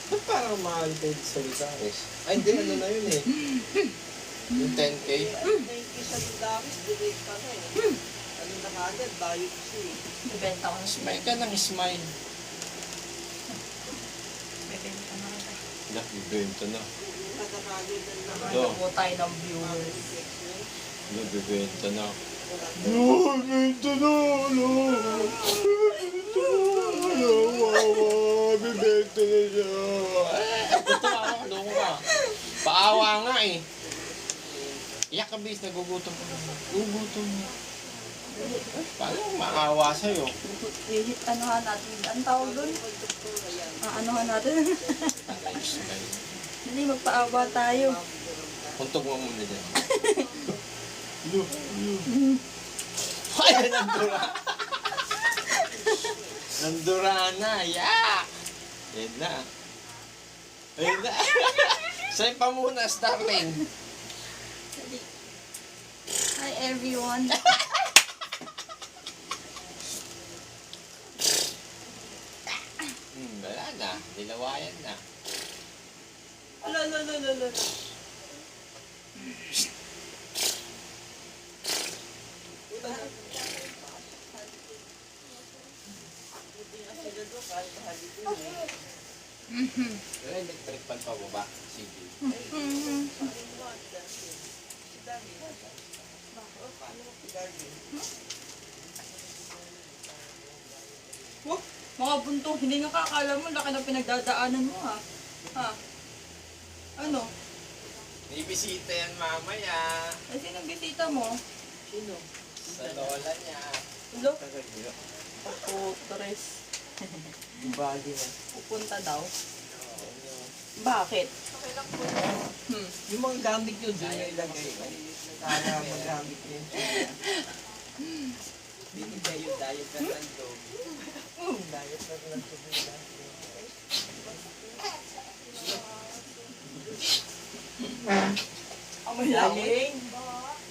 Ba't parang mahal kayo sa Lidaris? Ay, hindi, ano na yun eh. Yung 10K. 90 sa Lidaris, delete pa na eh. Ano na kagad, biopsy. Ibenta ko na siya. Smile ka ng smile. Bibenta na kita. Bibenta na. Nakakagad na naman. Do. Ano po tayo ng viewers. Bibenta na. Bibenta Bibenta na. Bibenta na siya. Ito ako, doon ka. Paawa nga eh. Iyak ka bis, nagugutom ka na. Gugutom na. Paano maawa sa'yo? Hihit, anuhan natin. Ang tawag doon? Anuhan natin. Hindi, magpaawa tayo. Puntog mo muna dyan. Ay, nandura. Nandura na, yak! Yan na. Yan na. Sa'yo pa muna, darling. Hi everyone. Wala na. Dilawayan na. Ala. Pero electric pan pa baba. Sige. Mga buntong, hindi nga kakala mo, laki na pinagdadaanan mo ha. Ha? Ano? May bisita yan mamaya. Ay, sinong bisita mo? Sino? Sa lola niya. Hello? Tres. Bali na. Pupunta daw. Bakit? Yung mga gamit nyo doon yung ilagay. Para magamit nyo. Binigay yung diet na nandog. Diet na nandog nila. Amoy lang. Daling,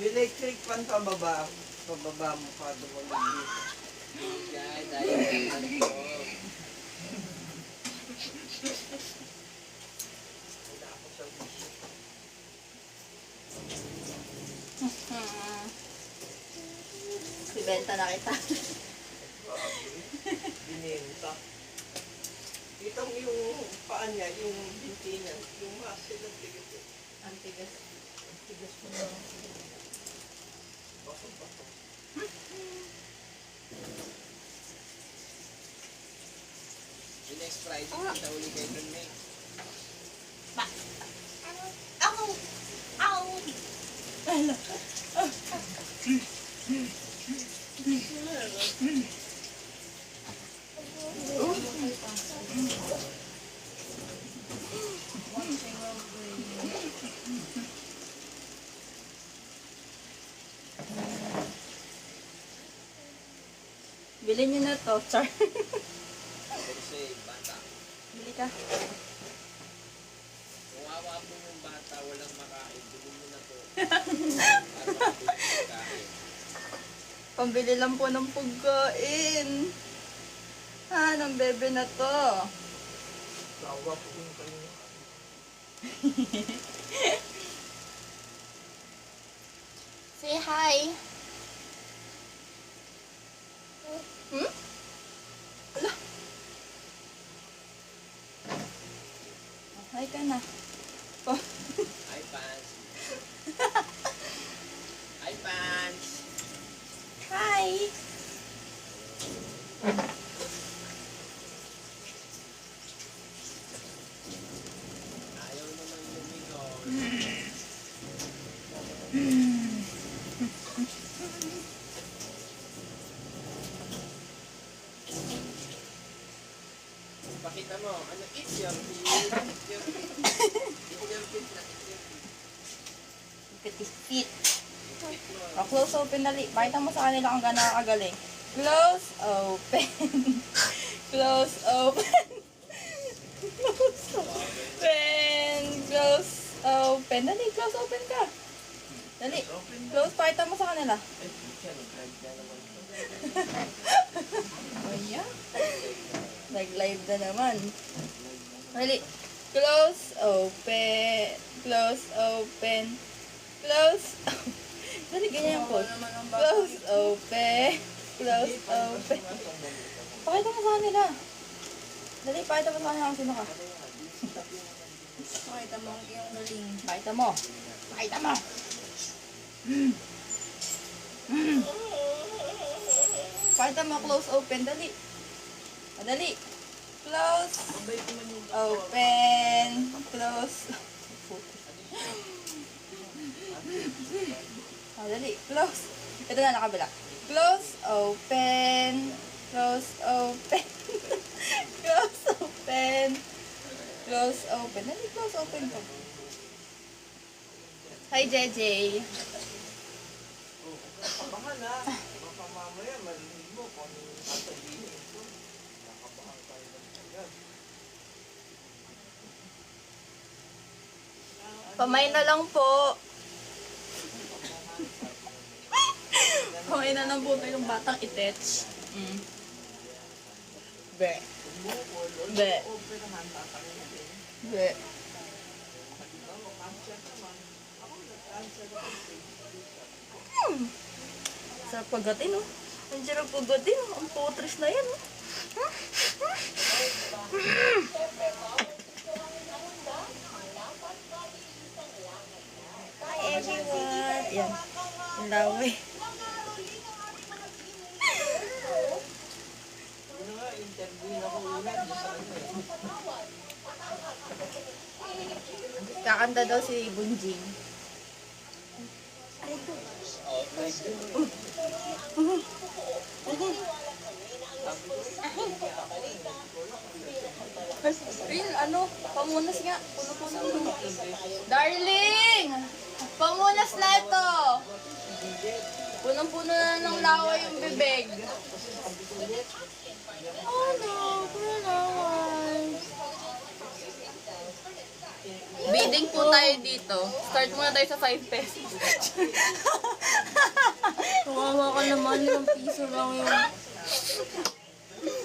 yung electric fan pababa. Pababa mo pa doon dito. Diet na nandog. Ibenta na kita. Binenta. Itong yung paa niya, yung binti niya, yung muscle ng tigas. Ang tigas. Ang tigas mo na. Baso. Yung next Friday, kita uli kayo dun, May. Bilhin niyo na to, Char. Kasi bata. Bili ka. Kung awa mo yung bata, walang makain, bilhin mo na to. Para mabili pagkain. Pambili lang po ng pagkain. Ha, ng bebe na to. Awa po yung kanina. Say hi. Hmm? Ala. Hi ka na. Oh. Hi, Pans. Hi, Pans. Hi. Ayaw naman lumingon. Pakita mo, ano, eat your feet. Eat your feet. Eat your feet na, eat your feet. Look at his feet. Feet mo. Oh, close open dali. Pakita mo sa kanila kung gano'n kagaling. Close open. Close open. Close open. Close open. Dali, close open ka. Dali. Close, pakita mo sa kanila. Ay, siya, nag-drive na naman. Oh, yeah. Nag-live na naman. Dali. Close, open. Close, open. Close, dali, ganyan po. Close, open. Close, open. Pakita mo sa kanila. Dali, pakita mo sa kanila kung sino ka. Pakita mo yung galing. Pakita mo. Pakita mo. Pakita mo, close, open. Dali. Dali. Close, open. Close. Dali. Close. Ito na, nakabila. Close, open. Close, open. Close, open. Close, open. Dali, close, open ko. Hi, JJ. Nakabahan ha. Baka mamaya marinig mo kung ano yung sasabihin ito. Nakabahan tayo ng agad. Pamay na lang po. Pamay na lang po ito yung batang itets. Be. Be. Operahan tatangin din. Be. Diba mo, cancer naman. Ako nag-cancer ako. Sarap pagatin, oh. Ang sarap pagatin, oh. Ang potres na yan, oh. Hi, everyone. Yan. Ang laway. Ano nga, interview na ko una. Saan eh? Kakanta daw si Bunjing. Ayun, ano? Pamunas nga. Puno-puno. Darling! Pamunas na ito! Punong-puno na ng lawa yung bibig. Oh no, naman. Bidding po tayo dito. Start muna tayo sa 5 pesos. Kawawa ka naman, 5 piso lang yun.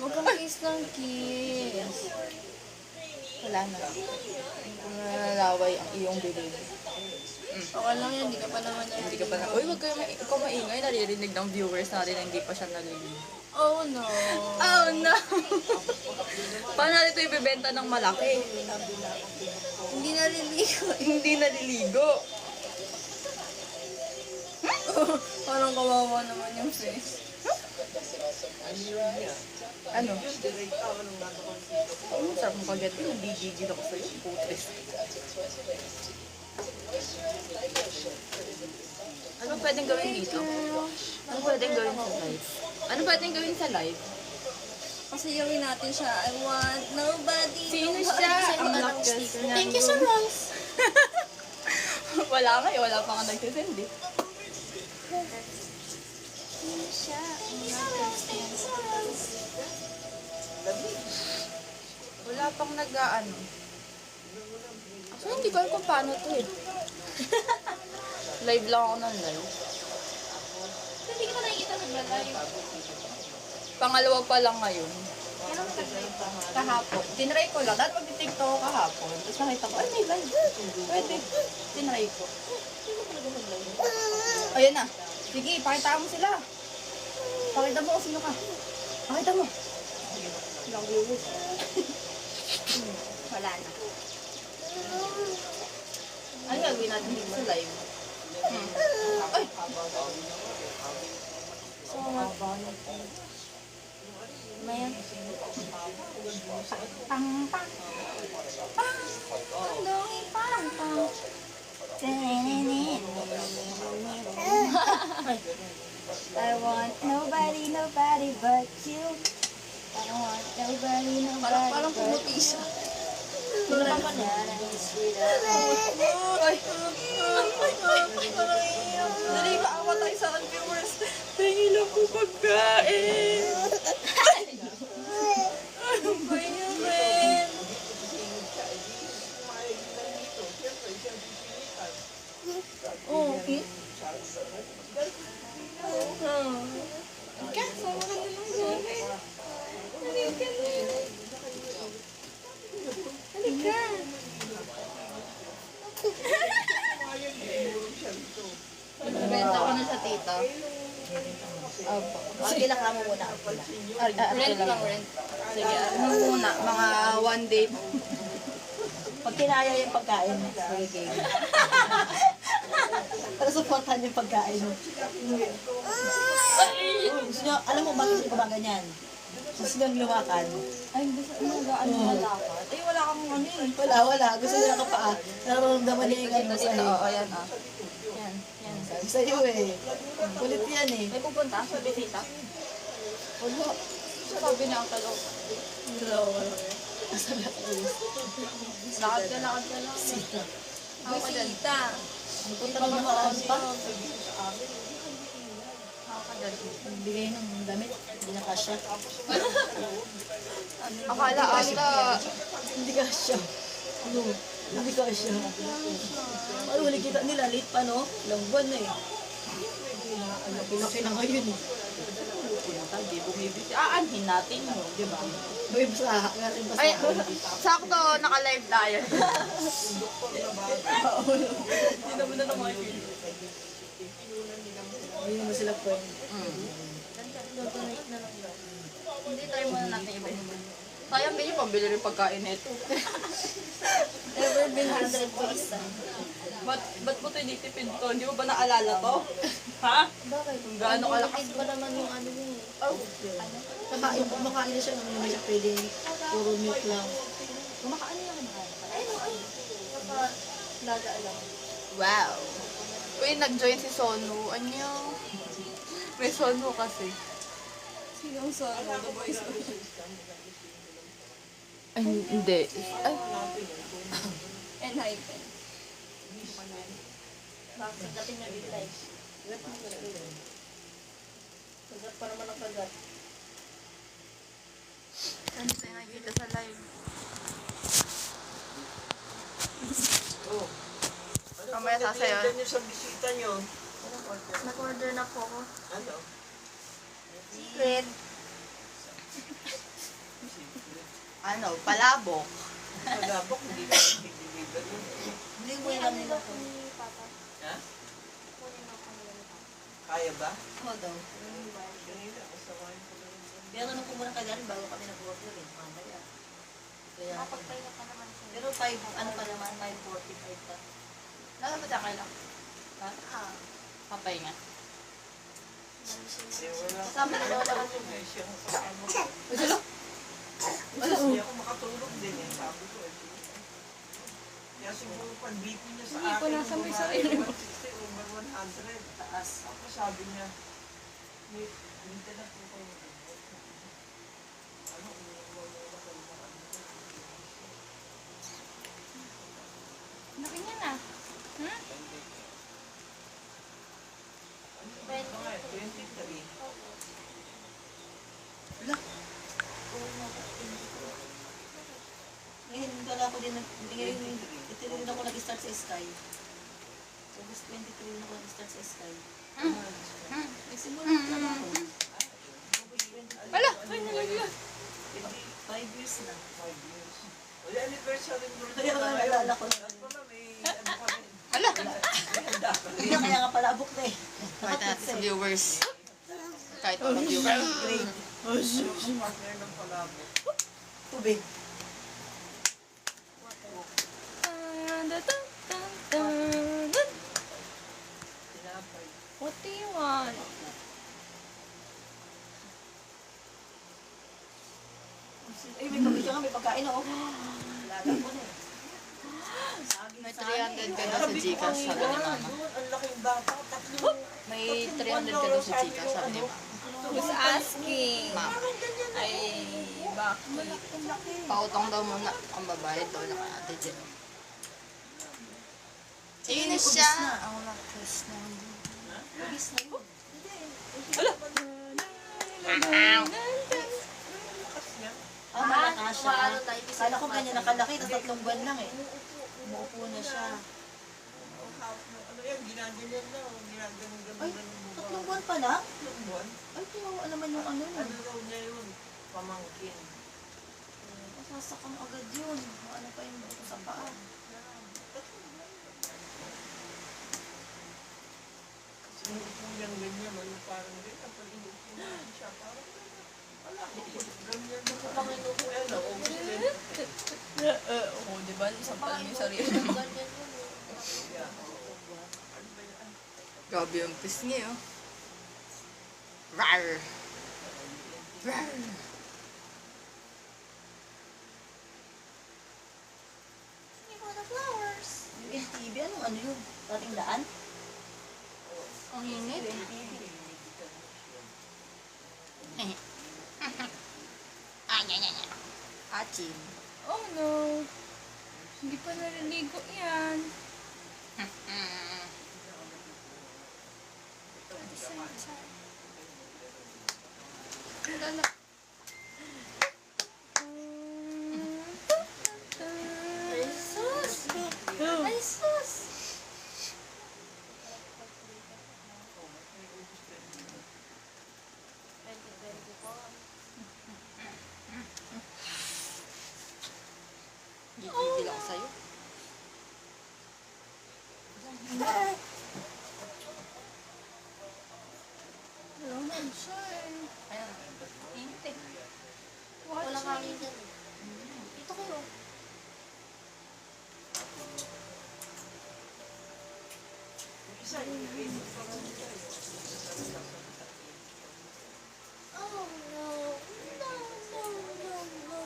Huwag kang kiss ng kiss. Wala na. Nalalaway ang iyong bibig. Okay lang yan, di ka pa naman Hindi ka pa na. Uy, wag kayo ikaw maingay. Naririnig ng viewers natin na hindi pa siya naliligo. Oh no. Oh no! Paano natin ito ibibenta ng malaki? Hindi naliligo. Hindi naliligo. Parang kawawa naman yung face. Ano? Direct ako nung nandun dito. Oh, sarap mo pagyan. Nagigigil ako sa'yo. Putres. Ano pwedeng gawin dito? Ano pwedeng gawin sa live? Ano pwedeng gawin sa live? Pasayawin natin siya. I want nobody. Sino nobody. siya? Sa'yo Ang ka ng lakas. sticker niya. Thank you so much. Wala nga eh. Wala pa nga nagsisend eh. Sino siya? Ang lakas. Wala pang nag-ano. Actually, hindi ko alam kung paano to eh. Live lang ako ng live. Hindi ka na nakikita nag-live. Pangalawa pa lang ngayon. Kailan ka nag-live? Kahapon. Tinry ko lang. Dahil mag-tiktok ako kahapon. Tapos nakita ko, ay may live. Pwede. Tinry ko. Ayan na. Sige, pakita mo sila. Pakita mo kung sino ka. Pakita mo. Ilang viewers. Wala na. Ano gagawin natin dito sa live? Ay! So, Mayan. Pang, pang. Pang. Ang dami, pang, pang. I want nobody, nobody but you. I want nobody, nobody Parang but pumuti you. siya. Wala pa na. Ay! Dali, maawa tayo sa akin, viewers. Tingin lang po pagkain. Ano ba yun, Ben? Oh, okay. Ika, sama ka na lang gawin. Halika na. Halika. Arkila ka mo muna. Rent lang, rent. Sige, ano muna, mga 1 day. Pag kinaya yung pagkain, magiging. Para supportan yung pagkain mo. Gusto nyo, alam mo bakit ko ba ganyan? Gusto nyo lumakan? Ay, gusto mo ano malakad? Ay, wala kang ano eh. Wala. Gusto nila ka pa. Nararamdaman niya yung ano Dito, sa'yo. oo, yan ah. Yan, yan. Sabi sa'yo eh. Kulit yan eh. May pupunta sa bisita. Wala. Sabi niya ang talo. Sabi ako. Lakad ka lang. Ako ka dyan. Bisita. Punta ka nakaraan pa. Ako ka dyan. Bigay ng damit. Hindi na kasya. Akala ata. Hindi kasya. Ano? Hindi kasya. Ano huli kita nila? Late pa no? Ilang buwan na eh. Laki na ngayon eh. Hindi bumibisi. Aanhin natin mo, di ba? May basa. Ay, sakto, naka-live tayo. Hindi naman na naman Hindi naman sila friend. Hindi, try muna natin iba. Sayang din yung pambili rin pagkain nito. Ever been 100 po isa. Ba't mo ito initipid to? Hindi mo ba naalala to? Ha? Bakit? Kung gaano kalakas. Limited pa naman yung ano yun. Kumakain na siya naman naman siya pwede. Puro milk lang. Kumakaano lang kumakain. Naka-laga lang. Wow. Uy, nag-join si Sonu. Anyo? May Sonu kasi. Sinong sa The Boys? Ay, hindi. Ay, And hyphen. Bakit dating na big life? Kagat pa naman ang kagat. ano tayo nakikita sa live? Oh. Mamaya sasayaw. Ano niyo sa bisita niyo? Nag-order na po ako. Ano? Secret. Ano, palabok. Magabok, hindi ka deliver yun. Hindi mo lang nila po. Ha? Kaya ba? Oo daw. Kanina, kasawain ko lang. Pero nung pumunta ka galing bago kami nag-order eh. Mamaya. Kaya, Kapagpahinga pa naman siya. pero 5, ano pa naman, 5:45 pa. Nasa ba kailan? Ha? Papay nga. Eh, wala. Kasama na daw naman yung Eh, siya ang kasama ko. Ano? Hindi ako makatulog din eh. Sabi ko eh. Kaya siguro pag BP niya sa Hindi ko akin, nasa may bumaba, sarili. 160 over 100. taas. Ako sabi niya, hindi na po kayo. Ano, umiiwan mo na kayo mga ano. Laki niya na. Ano ba nga eh, 23. Ngayon, wala ko din, ngayon, ito rin ako nag-start sa Sky. August 23 na ako nag-start sa Sky. Nagsimula na lang ako. Wala! Ay, nalaglag. 5 years na. 5 years. Wala anniversary mo rin. Kaya nga nalala ko. At pala may ano pa rin. Wala! Hindi kaya nga pala abok na eh. Kahit natin sa viewers. Kahit mga viewers. Partner ng palabo. Tubig. Tinapay. What do you want? Ay, may pabig ka nga, may pagkain ako. Lagat ko na eh. May 300 ka daw sa Gcash, sabi ni Mama. Ang laking bata. Tatlo. May 300 ka daw sa Gcash, sabi ni Mama. Who's asking? Mama. Ay, bakit? Pautang daw muna ang babae daw naka-ate dyan. Sino siya? Ang lakas na. Ubis na yun. Ah, malakas siya. Umaano tayo, kasi Kala ko ganyan nakalaki, tapos 3 buwan lang eh. Umuupo na siya. Ano yan, ginaganyan na. Ginaganon-ganon mo ba? 3 buwan pa lang? 3 buwan? Ay, kawawa naman yung ano yun. Ano raw niya yun? Pamangkin. Masasakang agad yun. Ano pa yung buto sa paa. Sinupo niyang ganyan, ano parang ganyan. Pag inupo natin siya, parang wala ko. Ganyan na parang inupo. Ano, Oo, di ba? Sampal mo yung sarili mo. Grabe yung pisngi, oh. Rar! Rar! Yung TV, ano yun? Dating daan? Ang init. Achin. Oh no. Hindi pa naliligo yan. Lala. Ay, sus! Ay, sus! Gigigil ako sa'yo. Wala man siya eh. Ayan. Intik. Wala kami dyan. Dito kayo. Oh, no. No, no, no, no.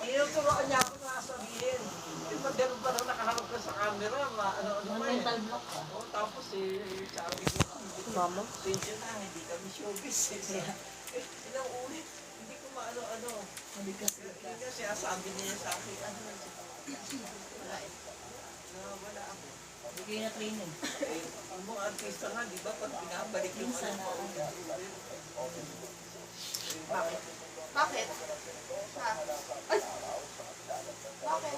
Tinuturoan niya ako na sabihin. Di ba ganun pa lang nakaharap ka sa camera, ano-ano pa eh. Mental block ka. Oo, tapos sabi ko, Mama? pasensya na, hindi kami showbiz. Ilang ulit, hindi ko maano-ano. Hindi kasi sabi niya sa akin, wala ako. Hindi kayo na training. Ang mga artista nga, di ba, pag pinabalik yung Minsan na Bakit? Bakit? Ha? Ay! Bakit?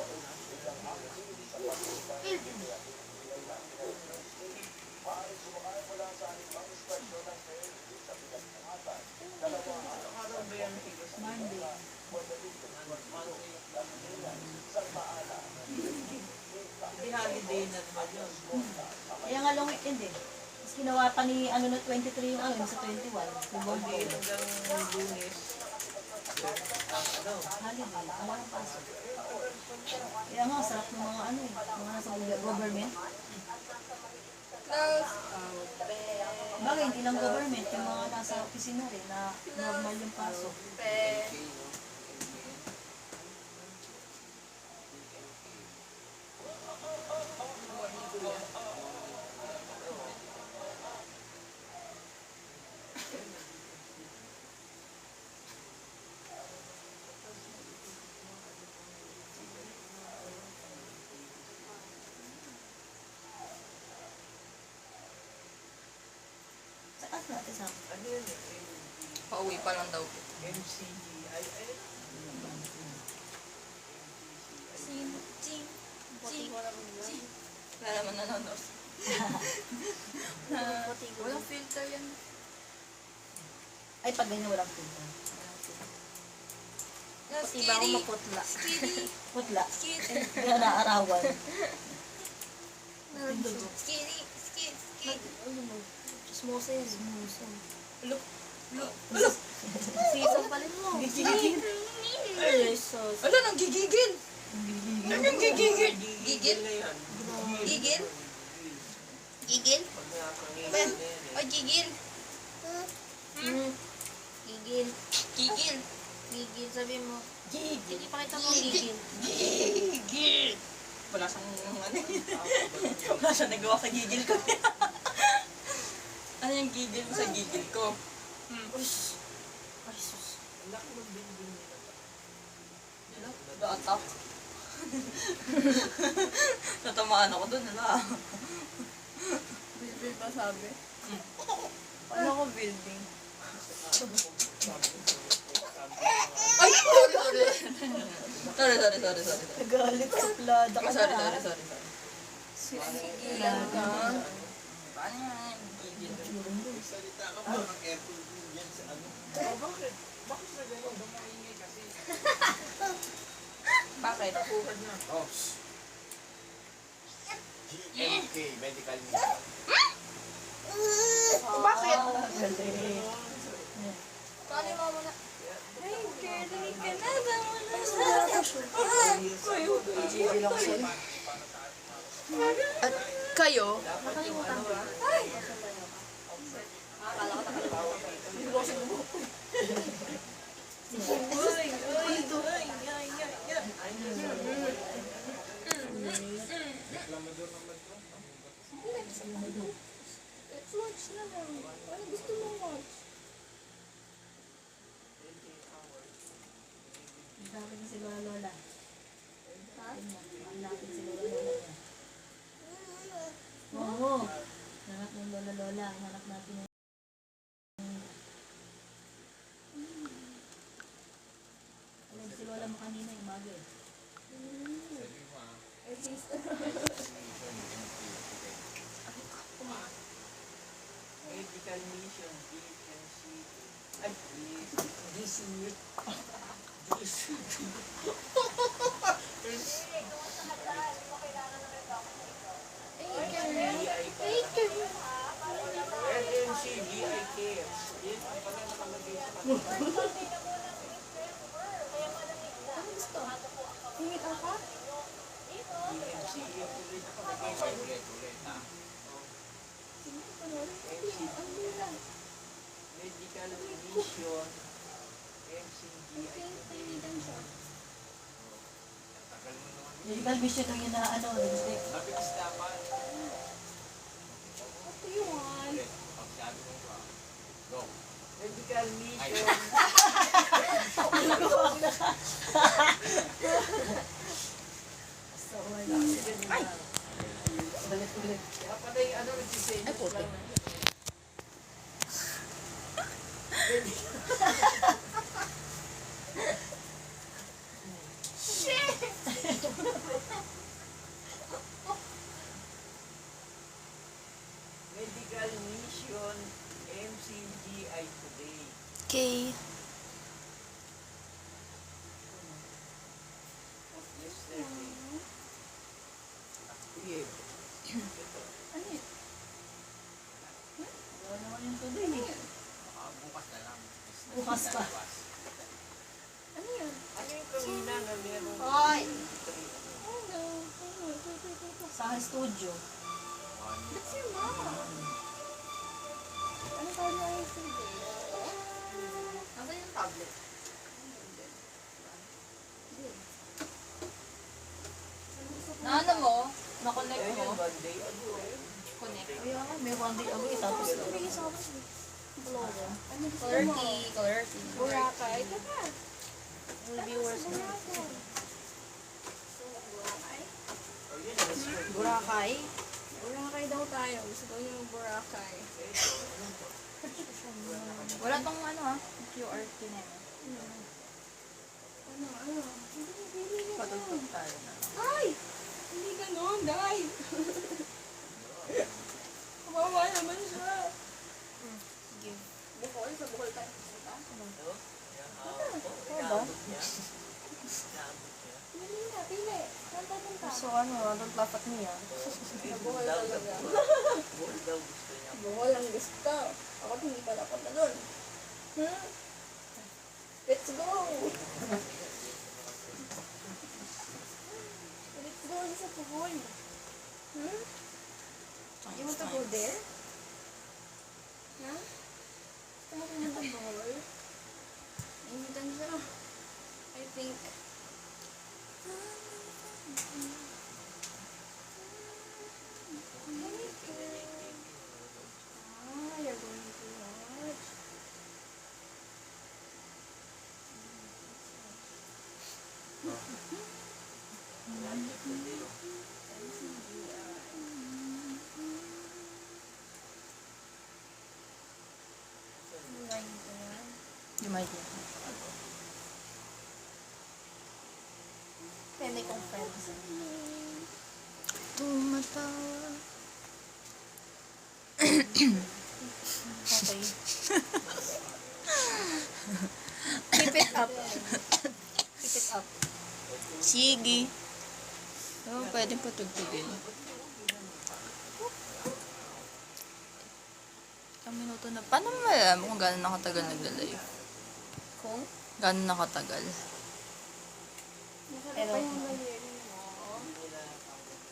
Araw ba yan, Hilos? Monday. Hindi holiday na naman yun. Kaya nga long weekend eh. Mas ginawa pa ni ano na 23 yung ano, sa 21. Yung Hindi birthday. hanggang Lunes. Ano? Holiday. Wala kang pasok. Kaya nga, sarap ng mga ano eh. Mga nasa government. Close. Open. Bagay, hindi lang government. Yung mga nasa opisina rin na normal yung pasok. Open. Sa kas natin sa Ano yun? Pauwi pa lang daw. MCG. Ching, ching, ching, ching. Wala naman nanonood. Walang filter yan. Ay, pag ganyan walang filter. Pati ba ako maputla? Skitty, Putla. skitty, Kaya naarawan. skitty, skitty, skitty. Chismosa yan. Chismosa. Look, look. Season pa rin mo. Ay, sus. Wala nang gigigil. Anong gigigil? Gigil? na yan. Gigil? Gigil? Pag nakakangin Ben, na yan eh. o gigil? Gigil. Gigil? Gigil. Sabi mo. Gigil. Sige, pakita mo gigil. Gigil! Wala siyang ano wala siyang nagawa sa gigil ko. Ano yung gigil mo sa gigil ko? Ush. Ay, sus. Ang laki ng building nila. Datak. Natamaan ako dun, hala. Building pa sabi. Ano ko building? Ay! Sorry, sorry. Sorry. Nagalit sa plada ka Sorry. na. Sige lang ka. Paano nga yung gigil? Salita ka pa ng aircon yan sa ano. Oh, bakit? Bakit na gano'n? Dumaingay kasi. Bakit? Nakuhad na. Oh. GMK, medical mission. Bakit? Kali mo muna. Ay, girly ka na. Tama na sa. At kayo? Nakalimutan ko. Akala ko nakalimutan. Let's watch na lang. Ano gusto mo watch? Hanapin si Lola Lola. Ha? Hanapin si Lola Lola niya. Oo. Hanap ng Lola Lola. Hanap natin yung... Alam si Lola mo kanina yung umaga eh. Ay, sister. Medical mission, DMC. Ay, DC. LMC, DIK. Yan ang pala nakalagay sa kanila. Ano gusto? Hingit ako? DMC, yan tuloy nakalagay sa kanila. Medical mission, MCGI. Medical vision ang inaano. Lipstick. Mabilis dapat. What do you want? Medical mission. So, wala. Ay! Ulit. Kaya pala yung ano, nagsisenyo. Ay, puti. Medical mission, MCGI today. Okay. Yesterday. Yeah. Ano yun? Wala naman yung today eh. Bukas na lang. Bukas pa. Ano yun? Ano yung kanina na meron? Hoy! Ano? Sa studio. That's your mom. Ano tawag na yung CD? Nasaan yung tablet? Na ano mo? Na-connect Ayun, mo? one day ago. Connect. Kaya nga, may one day ago eh. Tapos na. Color key. Color key. Boracay. Ito ka. Viewers mo. Ayun, that's Boracay. Boracay daw tayo. Gusto daw niyo ng Boracay. Wala tong ano ha. QR kineme. Ano? Hindi Patugtog tayo na. Ay! Hindi ganon, dai! Kawawa naman siya. Sige. Bukol, sa bukol tayo. Pili na, pili. Saan tapunta? So ano, don't laugh at me ah. Sa bukol talaga. Bull daw gusto niya. Bukol ang gusto. Ako hindi pala punta doon. Let's go! Let's go sa Bohol. You want to go there? Ha? Gusto mo pumunta ng Bohol? Imitan siya. I think. Ah, you're going to watch. You might be. Pwede kong friends. Tumatawa. Okay. Keep it up. Keep it up. Sige. Oh, pwedeng patugtugin. Ilang minuto na. Paano mo malaman kung gano'n nakatagal nagla-live? Kung? Gano'n nakatagal? Masarap pa yung maliri mo.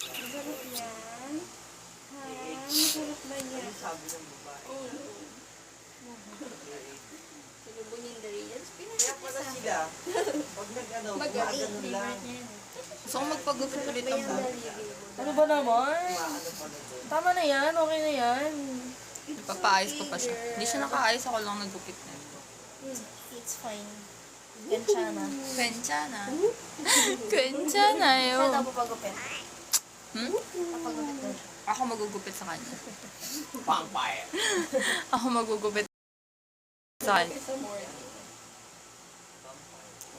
Masarap yan. Ha? Masarap ba yan? Sabi ng babae. Silubon yung Dorians. Kaya pala sila, pag nag-ano, Magaling. gumagano lang, Gusto ko magpagupit ulit ng buhok. Ano ba naman? maano pa na doon. Tama na yan, okay na yan. Papaayos ko pa siya. Hindi siya nakaayos, ako lang nagupit na. It's fine. Gansya na. Kwensya na. Kwensya na Saan yun. ako pagupit? Hmm? Papagupit na siya. Ako magugupit sa kanya. Vampire. Ako magugupit sa kanya.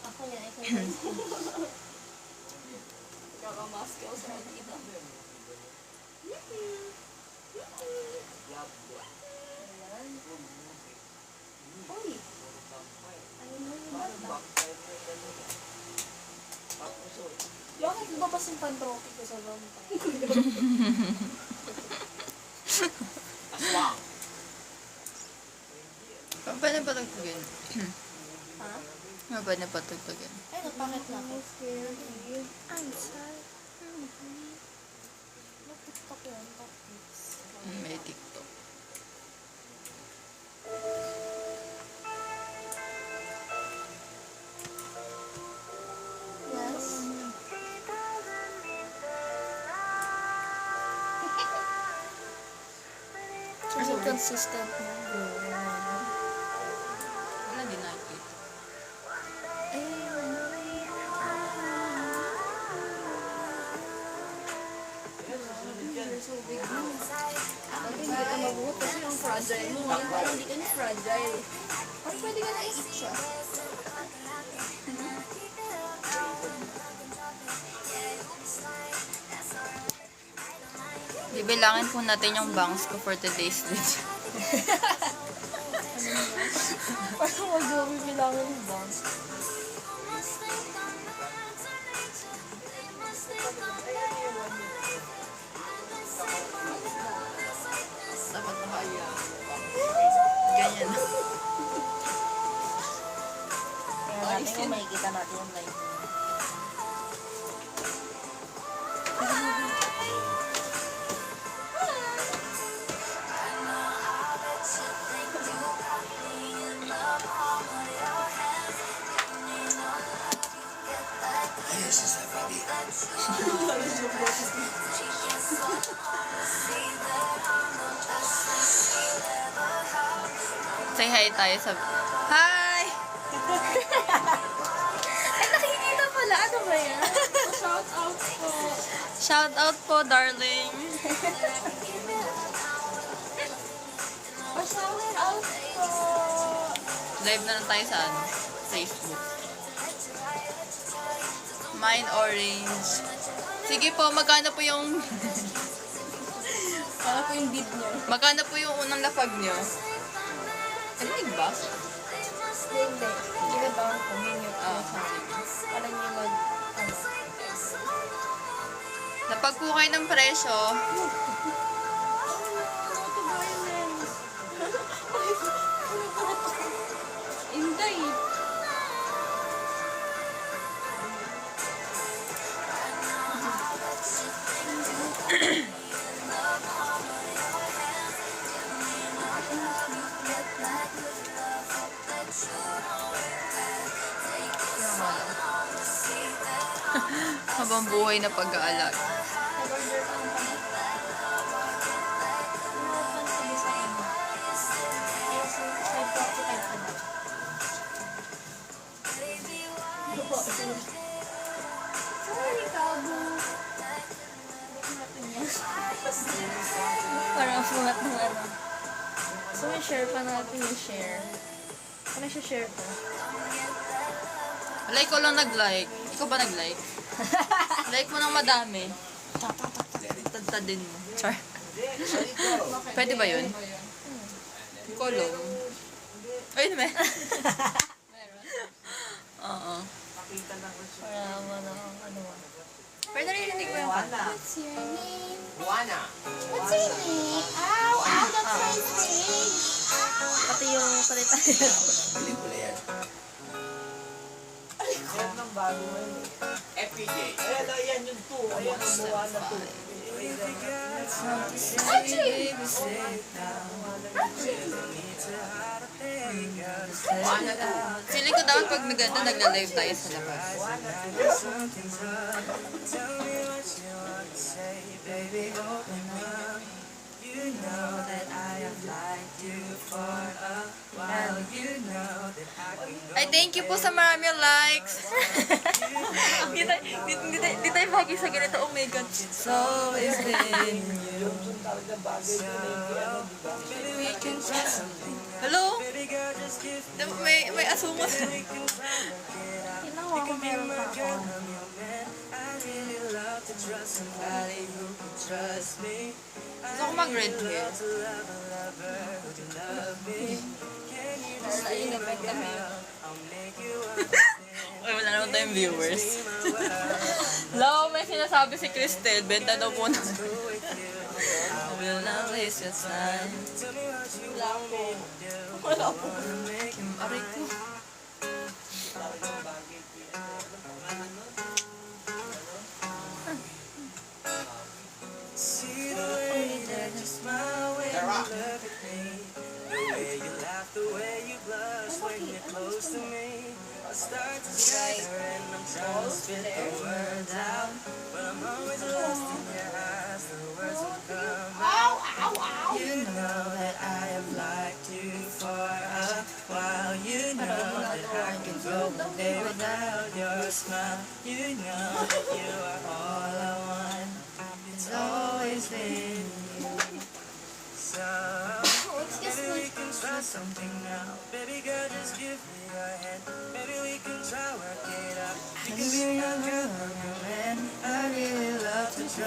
Ako yan, ikaw yan. Kakamaske ako sa kanila. Uy! Ano mo yung bata? Bakit ba pa yung pantropy ko sa vampire? Aswang. Pwede pa tagtagin. Ha? Pwede pa tagtagin. Ay, napakit na ako. I'm sorry. Nag-tiktok yun, topics. May TikTok. Yes. Kasi consistent na. Wala din nakikita. Dati hindi ka mabuhat kasi yung fragile mo. Ngayon parang hindi ka na fragile. Parang pwede ka na i-eat siya. Bibilangin po natin yung bangs ko for today's video. Parang mag-gawin bilangan yung bounce. Dapat nakaya. Ganyan. Kaya natin kung makikita natin yung live. Say hi tayo sa... Hi! Ay, nakikita pala. Ano ba yan? Shout out po. Shout out po, darling. Shout out po. Live na lang tayo sa ano? Facebook. Mine orange. Sige po, magkano po yung... Para po yung bid niya. Magkano po yung unang lapag niyo? Rinig ba? Hindi. Hindi ka down po. Menu po sa akin. Para niyo mag... Ano? Lapag po kayo ng presyo. Inday. Habang buhay na pag-aalag. Sorry, Kabo. Parang sumat ng ano. So, may share pa natin yung share. Ano siya share ko? Like ko lang nag-like. Ikaw ba nag-like? Like mo ng madami. Tadtadin mo. Char. Pwede ba yun? Kolong. Ay, naman. Oo. Nakita ng resulta. Para ano, ano. Pero naririnig mo yung kanta. What's your name? Buwana. What's your name? Ow, ow, that's my name. Pati yung salita. Pelikula yan. Ayan ng bago ngayon. FPJ. Ayan, ayan yung 2. Ayan, gumawa na 2. Feeling ko dapat pag naganda, nagla-live tayo sa labas. Ay, thank you po sa marami likes. Di tayo bagay sa ganito. Oh my God. So, is been Yung talaga bagay ko na yung ano, di ba? Hello? May asumot. Ginawa ko meron pa ako. Gusto ko mag-red hair. Wala yung effect kami. Uy, wala naman tayong viewers. Hello, may sinasabi si Cristel. Benta daw po na. I will not waste your time. Wala ko. Wala po. Aray ko. Talagang bagay ko yan.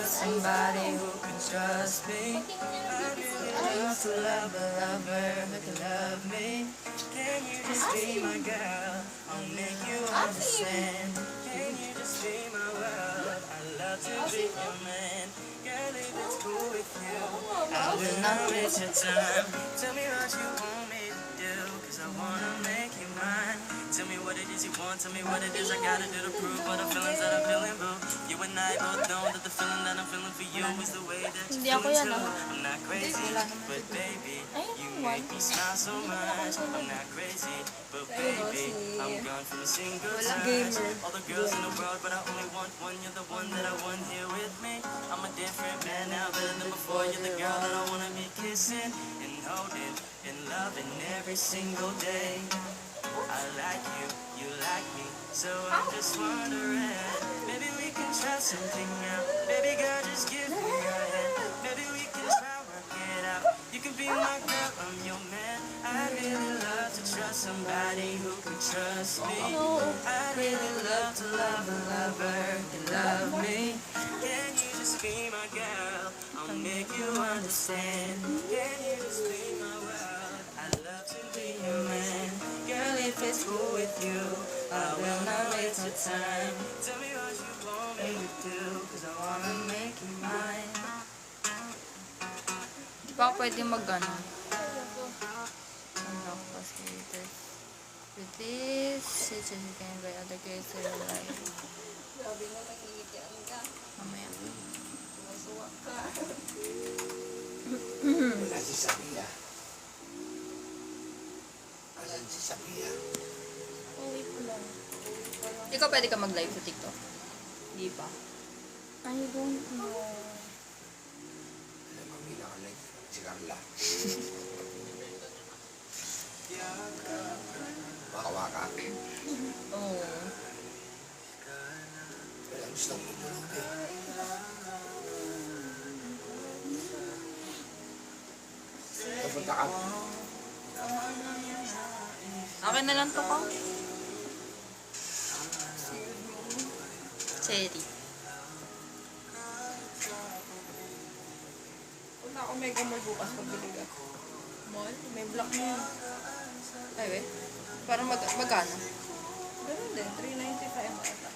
Somebody who can trust me. I used to love a lover who can love me. Can you just be my girl? I'll make you understand. Can you just be my world? I love to be your man. Girl, if it's cool with you, I will not waste your time. Tell me what you want me to do, 'cause I wanna make you mine. Tell me what it is you want, tell me what it is I gotta do to prove all the feelings that I'm feeling, boo. You and I both know that the feeling that I'm feeling for you is the way that you Hindi ako feel yan, too. ah. I'm not crazy, but baby, you make me smile so much. I'm not crazy, but baby, I'm gone from a single touch. All the girls in the world, but I only want one. You're the one that I want here with me. I'm a different man now, better than before. You're the girl that I wanna be kissing and holding and loving every single day. I like you, you like me, so I'm just wondering, maybe we can try something out. Baby girl, just give me your hand. Maybe we can try work it out. You can be my girl, I'm your man. I really love to trust somebody who can trust me. I really love to love a lover who love me. Can you just be my girl? I'll make you understand. Can you just be my world? I love to be your man. Girl, if it's cool with you, I will not waste your time. Tell me what you want me to do, 'cause I wanna make you mine. Di ba pwede mag-ano? Unlock facilitators. With this, since you can buy other girls to your life. Grabe mo, nangingitian ka. Mamaya. Masuwak ka. Wala si Sabia. Asan si Sabia? Uwi ko lang. Ikaw pwede ka mag-live sa TikTok? Di pa. I don't know. Alam mo, pinaka-like si Carla. Waka-waka. Oo. Wala gusto kong itulog eh. Kapunta ka. Akin na lang to ka. Cherry. Wala ako mega mall bukas pagbili ka. Mall? May block na yun. Ay, we. Parang magkano? Ganun din, 395 ata.